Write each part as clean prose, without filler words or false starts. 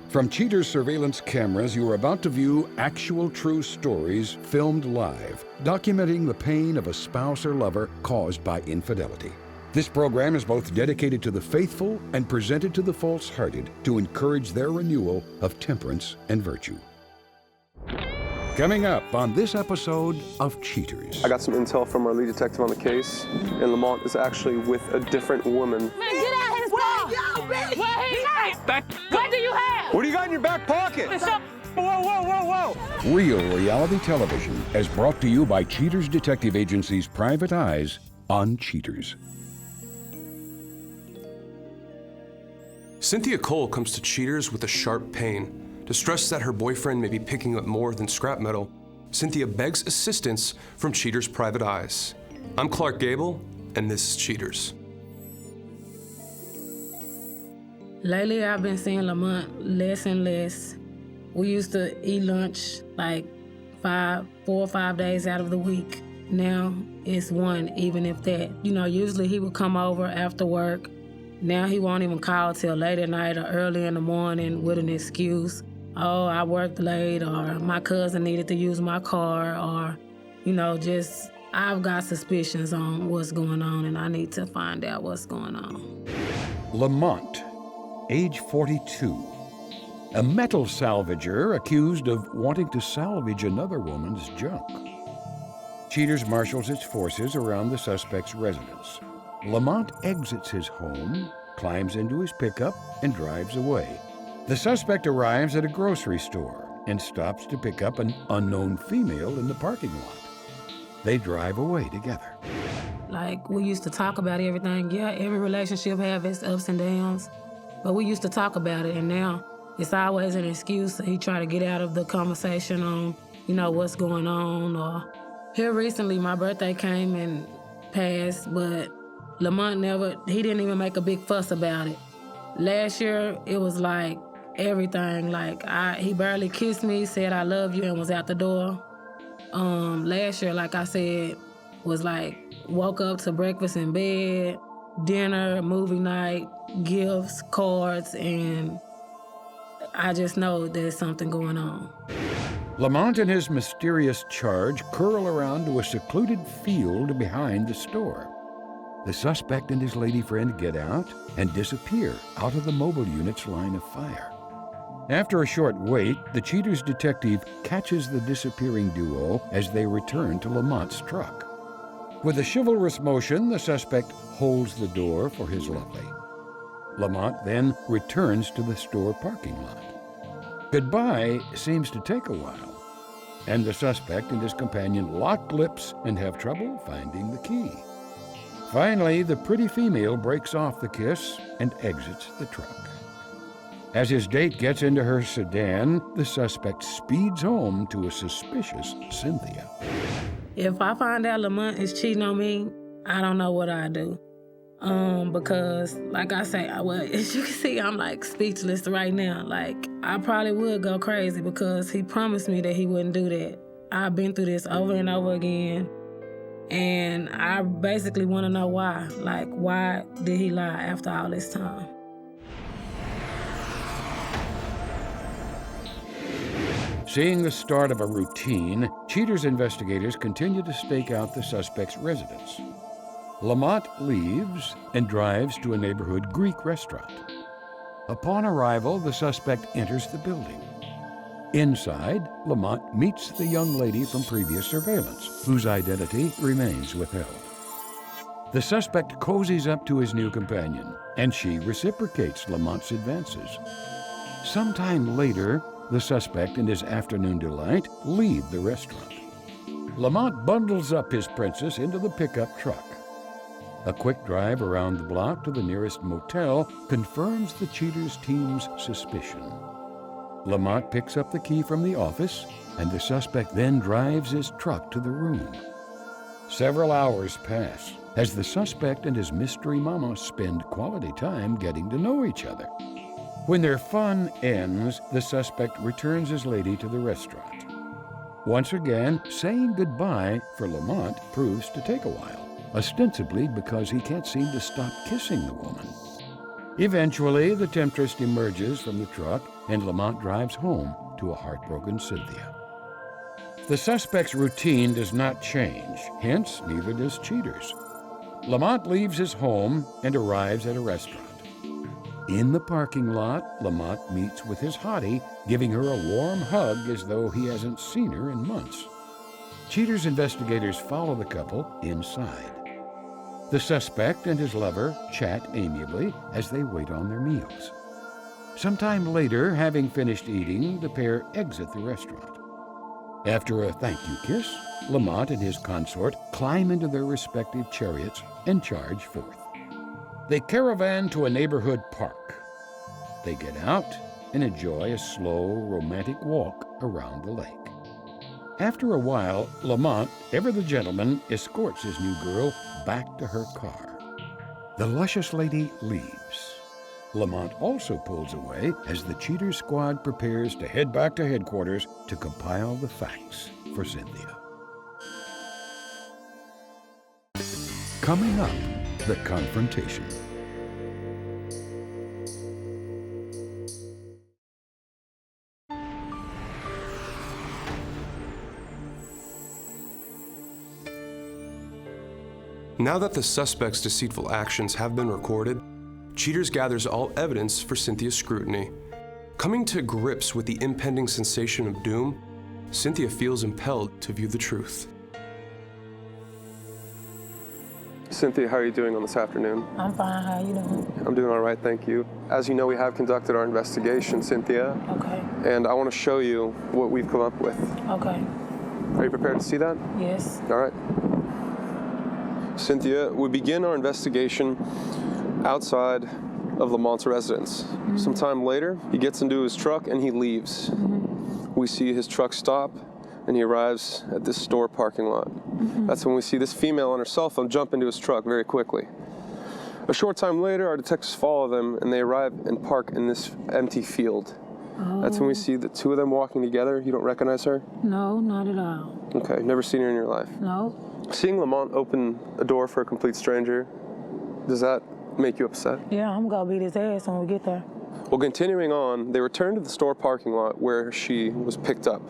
From Cheater's surveillance cameras, you are about to view actual true stories filmed live, documenting the pain of a spouse or lover caused by infidelity. This program is both dedicated to the faithful and presented to the false-hearted to encourage their renewal of temperance and virtue. Coming up on this episode of Cheaters. I got some intel from our lead detective on the case, and Lamont is actually with a different woman. Man, get out his car! What do you have? What do you got in your back pocket? Whoa. Real reality television is brought to you by Cheaters Detective Agency's Private Eyes on Cheaters. Cynthia Cole comes to Cheaters with a sharp pain. Distressed that her boyfriend may be picking up more than scrap metal, Cynthia begs assistance from Cheaters' Private Eyes. I'm Clark Gable, and this is Cheaters. Lately, I've been seeing Lamont less and less. We used to eat lunch like 4 or 5 days out of the week. Now it's one, even if that. Usually he would come over after work. Now he won't even call till late at night or early in the morning with an excuse. Oh, I worked late, or my cousin needed to use my car, or, I've got suspicions on what's going on, and I need to find out what's going on. Lamont, age 42, a metal salvager accused of wanting to salvage another woman's junk. Cheaters marshals its forces around the suspect's residence. Lamont exits his home, climbs into his pickup, and drives away. The suspect arrives at a grocery store and stops to pick up an unknown female in the parking lot. They drive away together. Like, we used to talk about everything. Yeah, every relationship has its ups and downs, but we used to talk about it, and now it's always an excuse. He try to get out of the conversation on, what's going on. Or here recently, my birthday came and passed, but Lamont he didn't even make a big fuss about it. Last year, it was like everything. He barely kissed me, said I love you, and was out the door. Last year, like I said, was like woke up to breakfast in bed, dinner, movie night, gifts, cards, and I just know there's something going on. Lamont and his mysterious charge curl around to a secluded field behind the store. The suspect and his lady friend get out and disappear out of the mobile unit's line of fire. After a short wait, the Cheaters detective catches the disappearing duo as they return to Lamont's truck. With a chivalrous motion, the suspect holds the door for his lovely. Lamont then returns to the store parking lot. Goodbye seems to take a while, and the suspect and his companion lock lips and have trouble finding the key. Finally, the pretty female breaks off the kiss and exits the truck. As his date gets into her sedan, the suspect speeds home to a suspicious Cynthia. If I find out Lamont is cheating on me, I don't know what I do. Because, like I say, as you can see, I'm speechless right now. I probably would go crazy because he promised me that he wouldn't do that. I've been through this over and over again. And I basically want to know why. Why did he lie after all this time? Seeing the start of a routine, Cheaters investigators continue to stake out the suspect's residence. Lamont leaves and drives to a neighborhood Greek restaurant. Upon arrival, the suspect enters the building. Inside, Lamont meets the young lady from previous surveillance, whose identity remains withheld. The suspect cozies up to his new companion, and she reciprocates Lamont's advances. Sometime later, the suspect and his afternoon delight leave the restaurant. Lamont bundles up his princess into the pickup truck. A quick drive around the block to the nearest motel confirms the Cheaters team's suspicion. Lamont picks up the key from the office, and the suspect then drives his truck to the room. Several hours pass as the suspect and his mystery mama spend quality time getting to know each other. When their fun ends, the suspect returns his lady to the restaurant. Once again, saying goodbye for Lamont proves to take a while, ostensibly because he can't seem to stop kissing the woman. Eventually, the temptress emerges from the truck and Lamont drives home to a heartbroken Cynthia. The suspect's routine does not change, hence neither does Cheater's. Lamont leaves his home and arrives at a restaurant. In the parking lot, Lamont meets with his hottie, giving her a warm hug as though he hasn't seen her in months. Cheater's investigators follow the couple inside. The suspect and his lover chat amiably as they wait on their meals. Sometime later, having finished eating, the pair exit the restaurant. After a thank you kiss, Lamont and his consort climb into their respective chariots and charge forth. They caravan to a neighborhood park. They get out and enjoy a slow, romantic walk around the lake. After a while, Lamont, ever the gentleman, escorts his new girl back to her car. The luscious lady leaves. Lamont also pulls away as the Cheater squad prepares to head back to headquarters to compile the facts for Cynthia. Coming up, the confrontation. Now that the suspect's deceitful actions have been recorded, Cheaters gathers all evidence for Cynthia's scrutiny. Coming to grips with the impending sensation of doom, Cynthia feels impelled to view the truth. Cynthia, how are you doing on this afternoon? I'm fine. How you doing? I'm doing all right, thank you. As you know, we have conducted our investigation, Cynthia. Okay. And I want to show you what we've come up with. Okay. Are you prepared to see that? Yes. All right. Cynthia, we begin our investigation outside of Lamont's residence. Mm-hmm. Sometime later, he gets into his truck and he leaves. Mm-hmm. We see his truck stop and he arrives at this store parking lot. Mm-hmm. That's when we see this female on her cell phone jump into his truck very quickly. A short time later, our detectives follow them and they arrive and park in this empty field. Oh. That's when we see the two of them walking together. You don't recognize her? No, not at all. Okay, never seen her in your life? No. Seeing Lamont open a door for a complete stranger, does that make you upset? Yeah, I'm gonna beat his ass when we get there. Well, continuing on, they return to the store parking lot where she was picked up.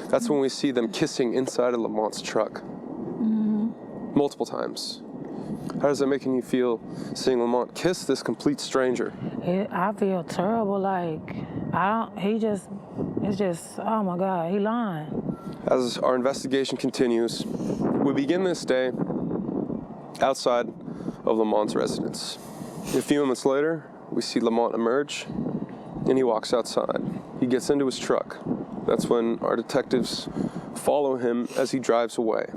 That's when we see them kissing inside of Lamont's truck. Mm-hmm. Multiple times. How does that make you feel, seeing Lamont kiss this complete stranger? I feel terrible, like, it's just, oh my God, he lying. As our investigation continues, we begin this day outside of Lamont's residence. A few moments later, we see Lamont emerge, and he walks outside. He gets into his truck. That's when our detectives follow him as he drives away.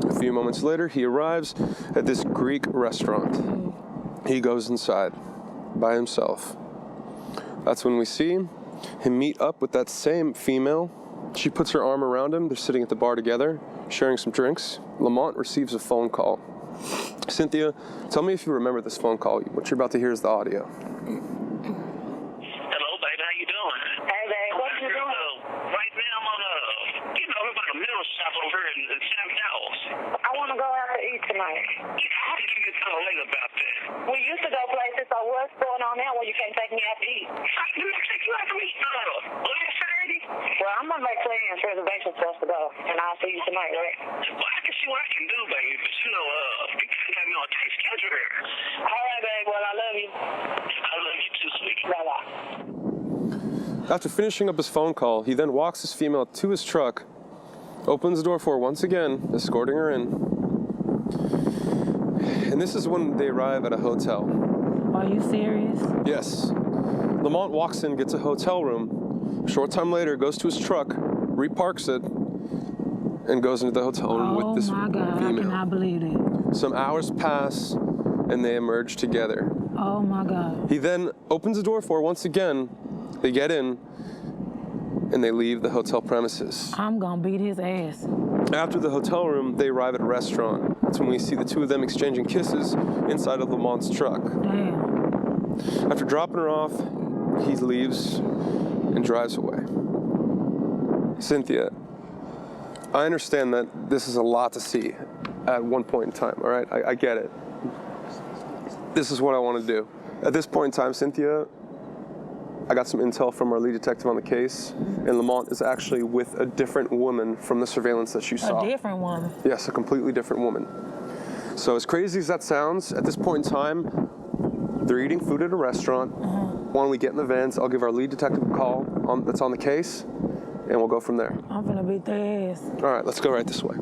A few moments later, he arrives at this Greek restaurant. He goes inside by himself. That's when we see him meet up with that same female. She puts her arm around him. They're sitting at the bar together, sharing some drinks. Lamont receives a phone call. Cynthia, tell me if you remember this phone call. What you're about to hear is the audio. Hello, baby. How you doing? Hey, babe, what you doing? Right now, I'm on we're about a middle shop over here in Sam's house. I want to go out to eat tonight. How did you get so late about that? We used to go places, so what's going on now when you can't take me out to eat? Let me take you out to eat last Saturday. Well, I'm going to make plans, reservations for us to go, and I'll see you tonight, right? Well, I can see what I can do, baby, but you got me on a tight schedule here. All right, babe. Well, I love you. I love you too, sweetie. Bye-bye. After finishing up his phone call, he then walks this female to his truck, opens the door for her once again, escorting her in. And this is when they arrive at a hotel. Are you serious? Yes. Lamont walks in, gets a hotel room. A short time later, goes to his truck, reparks it, and goes into the hotel room with this female. Oh my God, I cannot believe it. Some hours pass, and they emerge together. Oh my God. He then opens the door for her once again. They get in, and they leave the hotel premises. I'm gonna beat his ass. After the hotel room, they arrive at a restaurant. That's when we see the two of them exchanging kisses inside of Lamont's truck. Damn. After dropping her off, he leaves and drives away. Cynthia, I understand that this is a lot to see at one point in time, all right? I get it. this is what I want to do. At this point in time, Cynthia, I got some intel from our lead detective on the case, and Lamont is actually with a different woman from the surveillance that you saw. A different woman? Yes, a completely different woman. So as crazy as that sounds, at this point in time, they're eating food at a restaurant. Why don't we get in the vans? I'll give our lead detective a call that's on the case, and we'll go from there. I'm gonna beat their ass. All right, let's go right this way.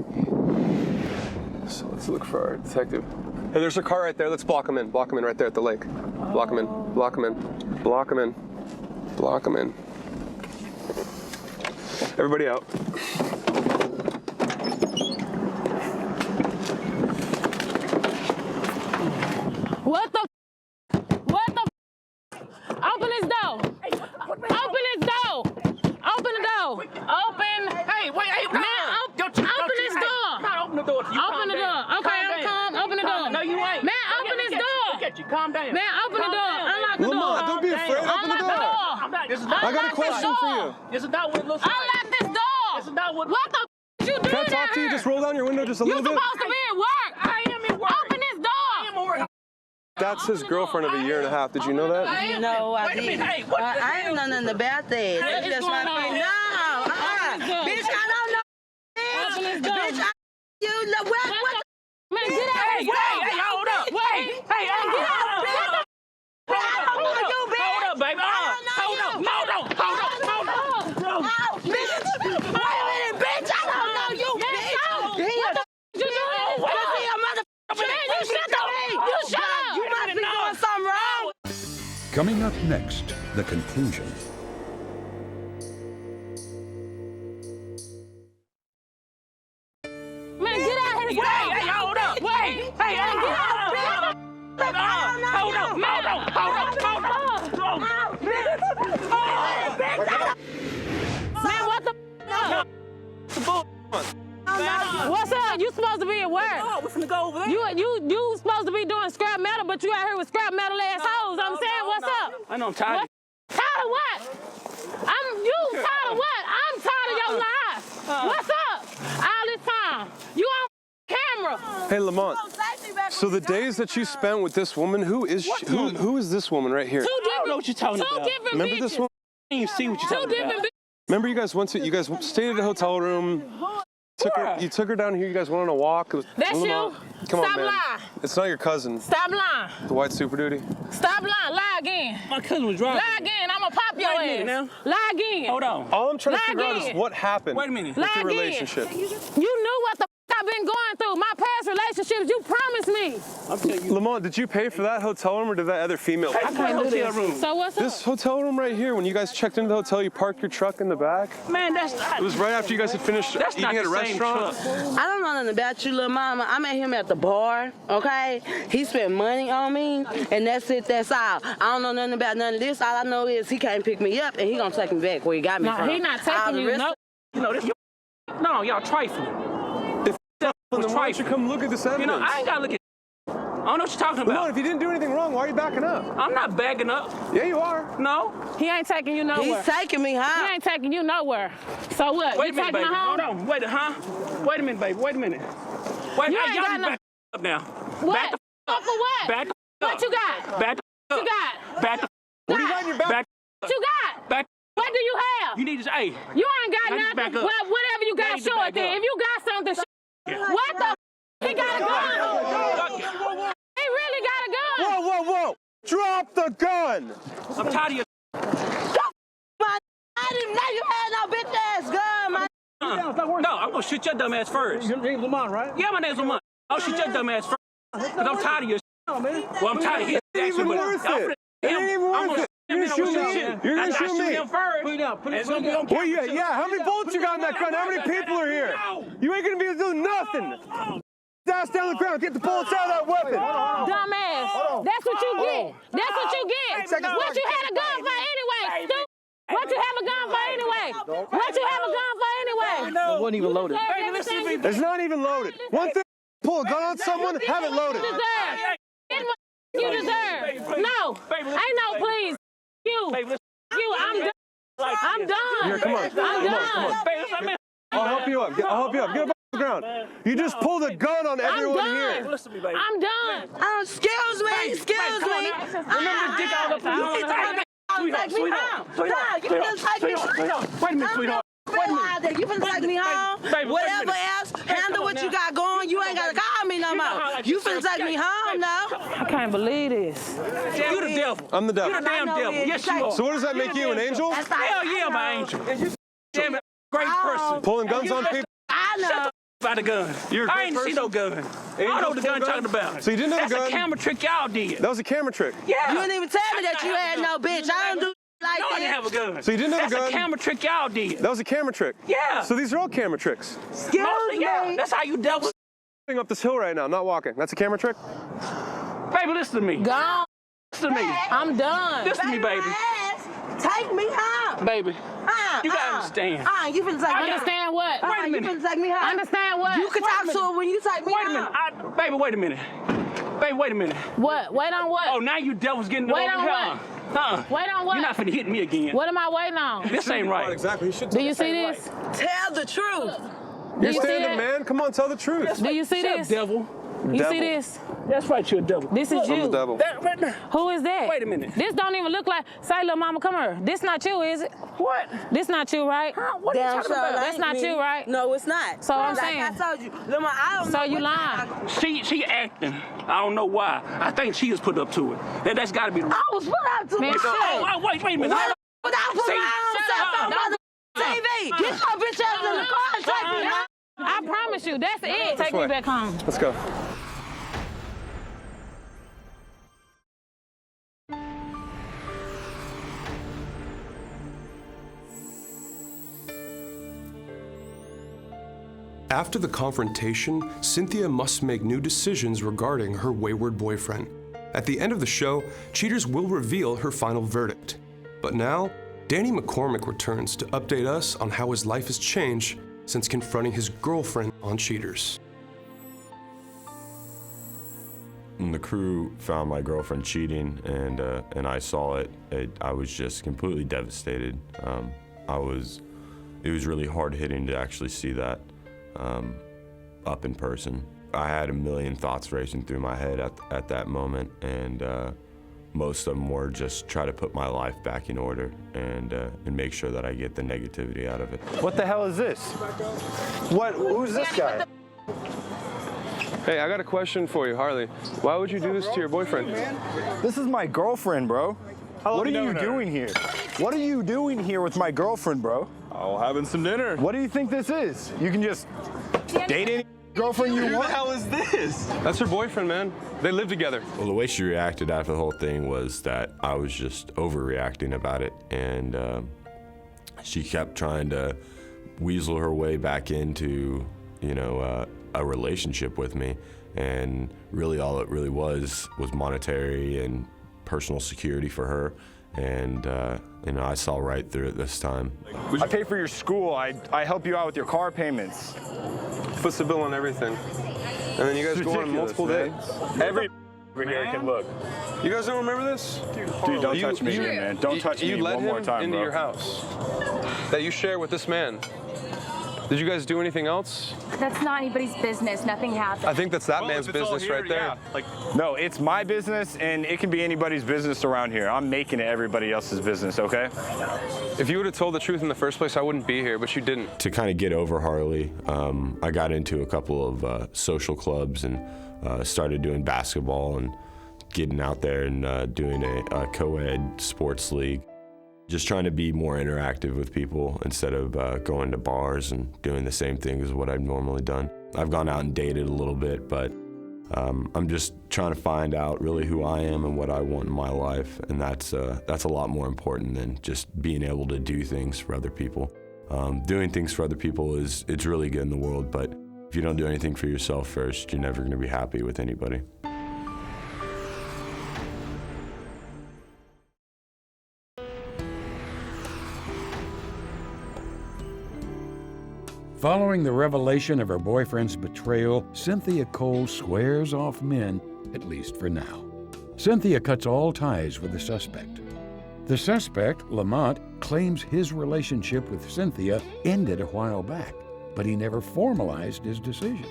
So let's look for our detective. Hey, there's a car right there. Let's block him in. Block him in right there at the lake. Block him in. Block him in. Block him in. Block him in. Everybody out. What the? What the? Open this door. Open this door. Open the door. Open. Hey, wait, hey, Man, open this door. I'm not open the door. You Open the door. Okay, I'm calm. Open the door. No, you ain't. Man, open this door. Look at you. Calm down. Man, open the door. Unlock the door. Lamont, don't be afraid. Open the Unlock the door. door. This is not, I got a question for you. this is not what it looks like. Unlock this door. This is not what. What the you doing Can I talk down to you? here? Just roll down your window just a You little bit. supposed to be at work. I am at work. Open this door. I am at work. That's his girlfriend of a year and a half. Did you know that? No, I Wait a minute. didn't. Hey, what the I ain't know nothing about that. That's is just my going on? friend. No, bitch, I don't know. Open this door. Bitch, you know what? Man, get out Hey, of here. hey, hold up. Wait. Hey, Get out. I don't know you, bitch. Hold up, baby. Hold up. Bitch, wait a minute, bitch. I don't know you, bitch. What the you doing? Man, you shut up. You shut up. You must be doing something wrong. Coming up next, the conclusion. Man, get out of here. Hey, hold up. Wait. Hey, Get out of here. hold up. Man, what the What's up? You supposed to be at work. We're finna go over there. You supposed to be doing scrap metal, but you out here with scrap metal ass hoes. I'm saying, what's up? I know I'm tired. Tired of what? You tired of what? I'm tired of your lies. What's up? All this time. You on camera. Hey, Lamont. So the days that you spent with this woman, who is this woman right here? I don't know what you're talking about. Two different Remember bitches. this woman? I didn't even see what you're Two talking about. different bitches. Remember you guys stayed at a hotel room. You took her down here. You guys went on a walk. That's you. Come on, Stop man. lying. It's not your cousin. Stop lying. The white Super Duty. Stop lying. Lie again. My cousin was driving. Lie again. I'ma pop your Wait a minute ass. now. Lie again. Hold on. All I'm trying to Lie figure out is again. what happened. Wait a minute. With Lie your again. relationship. You knew what the I've been going through. My past relationships, you promised me. I'm telling you. Lamont, did you pay for that hotel room or did that other female pay? I can't do this. Room. So what's This up? hotel room right here, when you guys checked into the hotel, you parked your truck in the back. Man, that's not. It was right after you guys had finished That's eating not at a the same restaurant. truck. I don't know nothing about you, little mama. I met him at the bar, okay? He spent money on me, and that's it, that's all. I don't know nothing about none of this. All I know is he can't pick me up, and he gonna take me back where he got me No, from. he not All taking the you. rest No. You know, this. No, y'all trifling. Then why don't you come look at this evidence? You know, I ain't gotta look at. I don't know what you're talking Lamont, about. if you didn't do anything wrong, why are you backing up? I'm not backing up. Yeah, you are. No. He ain't taking you nowhere. He's taking me, He huh? ain't taking you nowhere. So what? Wait you a minute, taking baby. her home? Hold on. Wait a minute, baby. Wait a minute. Wait, You hey, ain't y'all got be no- back up now. What? Back the Up for what? Back the What you got? Back the What you got? Back the What do you got in your back? Back What you got? Back. What do you have? You need to. Hey. You ain't got Now you back nothing. up. Well, whatever you Now got, you show back it then. up. If you got something, what the? He got a gun. He really got a gun. Whoa. Drop the gun. I'm tired of your. I didn't know you had no bitch ass gun, man. No, I'm gonna shoot your dumb ass first. Your name's Lamont, right? Yeah, my name's Lamont. I'll shoot your dumb ass first. Cause I'm tired of your. No, man. Well, I'm tired of his. It ain't even worth it. It ain't even worth it. You're gonna shoot me. You're gonna shoot me. him first. Put it down. Put it It's gonna be down. on camera. Well, yeah. How many bullets you got in that gun? How many people are here? You ain't gonna be able to do nothing. Ass down the ground. Get the bullets out of that weapon. Dumbass. That's what you get. That's what you get. What you had a gun for anyway, stupid. What you have a gun for anyway? What you have a gun for anyway? It wasn't even loaded. It's not even loaded. One thing, pull a gun on someone, have it loaded. You deserve. Get what you deserve. No. Ain't no please. You. I'm done. I'm done. Here, come on. I'm Come done. on. I'll help you up. I'll help you up. Get up on the ground. You just pulled a gun on I'm everyone done. here. Listen to me, baby. I'm done. Excuse me, excuse Remember this dick all up in your Sweetheart. You finna take me home. Wait a minute, sweetheart. You finna take me home. Baby, Whatever else, handle what you got going. You ain't gotta call me no more. You finna take me home, no? I can't believe this. You the devil. I'm the devil. You the damn devil. Yes, you are. So what does that make you, an angel? Hell yeah, I'm an angel. Damn it, great person. Pulling guns on people? I know. About the gun. I ain't see no gun. I don't know what the gun talking about. So you didn't have a gun? That's a camera trick y'all did. That was a camera trick. Yeah. You didn't even tell me that you had no bitch. I don't do like No, I that. didn't have a gun. So you didn't have a gun? That's a camera trick y'all did. That was a camera trick? Yeah. So these are all camera tricks? Excuse Mostly, yeah. me. That's how you dealt with. Up this hill right now, not walking. That's a camera trick? Baby, listen to me. Gone. Listen to me. I'm done. Listen to me, baby. Take me home. Baby, you gotta understand. You finna take me Understand what? Wait a minute. You finna take me home. Understand what? You can talk to her when you take me Wait a home. minute. Baby, wait a minute. Baby, wait a minute. What? Wait on what? Oh, now you devil's getting Wait over on here. Huh? Wait on what? You're not finna hit me again. What am I waiting on? This ain't right. Exactly. You should Do you see this? Tell the truth. Do You're you see standing, that? man. Come on, tell the truth. Do you see Shut up, this? devil. You Devil. see this? That's right, you're a devil. This is I'm the you. devil. That right there. Who is that? Wait a minute. This don't even look like. Say, little mama, come here. This not you, is it? What? This not you, right? What are you Damn talking sure about? That's ain't not me. you, right? No, it's not. So I'm like saying- I told you. Lil' Ma, I don't So know you what lying. She acting. I don't know why. I think she is put up to it. That's gotta be the I was put up to Man, it. shut up. wait a minute. What? Without putting See, my own shut stuff up. on Don't- mother TV. Get your bitch ass in the car and take me home. I promise you, that's it. Take me way. back home. Let's go. After the confrontation, Cynthia must make new decisions regarding her wayward boyfriend. At the end of the show, Cheaters will reveal her final verdict. But now, Danny McCormick returns to update us on how his life has changed since confronting his girlfriend on Cheaters. When the crew found my girlfriend cheating and I saw it, I was just completely devastated. It was really hard hitting to actually see that up in person. I had a million thoughts racing through my head at that moment, and most of them were just try to put my life back in order and make sure that I get the negativity out of it. What the hell is this? Who's this guy? Hey, I got a question for you, Harley. Why would you do this to your boyfriend? This is my girlfriend, bro. What are you doing here? What are you doing here with my girlfriend, bro? Oh, having some dinner. What do you think this is? You can just date any girlfriend you Who the want? hell is this? That's her boyfriend, man. They live together. Well, the way she reacted after the whole thing was that I was just overreacting about it, and she kept trying to weasel her way back into, a relationship with me, and really all it really was monetary and personal security for her, and I saw right through it this time. I pay for your school. I help you out with your car payments. Puts the bill on everything. And then you guys go on multiple dates. Every over here can look. You guys don't remember this? Dude, don't touch me here, man. Don't touch me You let one him more time, into bro. your house that you share with this man. Did you guys do anything else? That's not anybody's business. Nothing happened. I think that's that man's business right there. No, it's my business, and it can be anybody's business around here. I'm making it everybody else's business, okay? If you would have told the truth in the first place, I wouldn't be here, but you didn't. To kind of get over Harley, I got into a couple of social clubs and started doing basketball and getting out there and doing a co-ed sports league. Just trying to be more interactive with people instead of going to bars and doing the same thing as what I've normally done. I've gone out and dated a little bit, but I'm just trying to find out really who I am and what I want in my life, and that's a lot more important than just being able to do things for other people. Doing things for other people it's really good in the world, but if you don't do anything for yourself first, you're never going to be happy with anybody. Following the revelation of her boyfriend's betrayal, Cynthia Cole swears off men, at least for now. Cynthia cuts all ties with the suspect. The suspect, Lamont, claims his relationship with Cynthia ended a while back, but he never formalized his decision.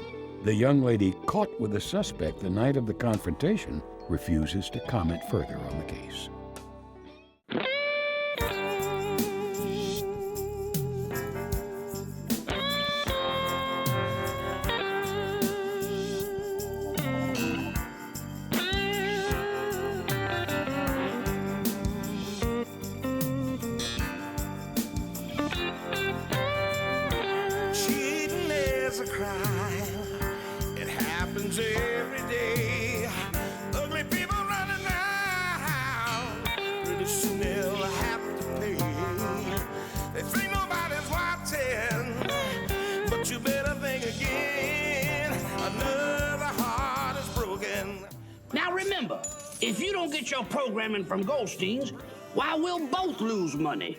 The young lady caught with the suspect the night of the confrontation refuses to comment further on the case. Cheating is a crime. It happens every day. Ugly people running around. Pretty soon they'll have to pay. They think nobody's watching, but you better think again. Another heart is broken. Now remember, if you don't get your programming from Goldstein's, why, we'll both lose money.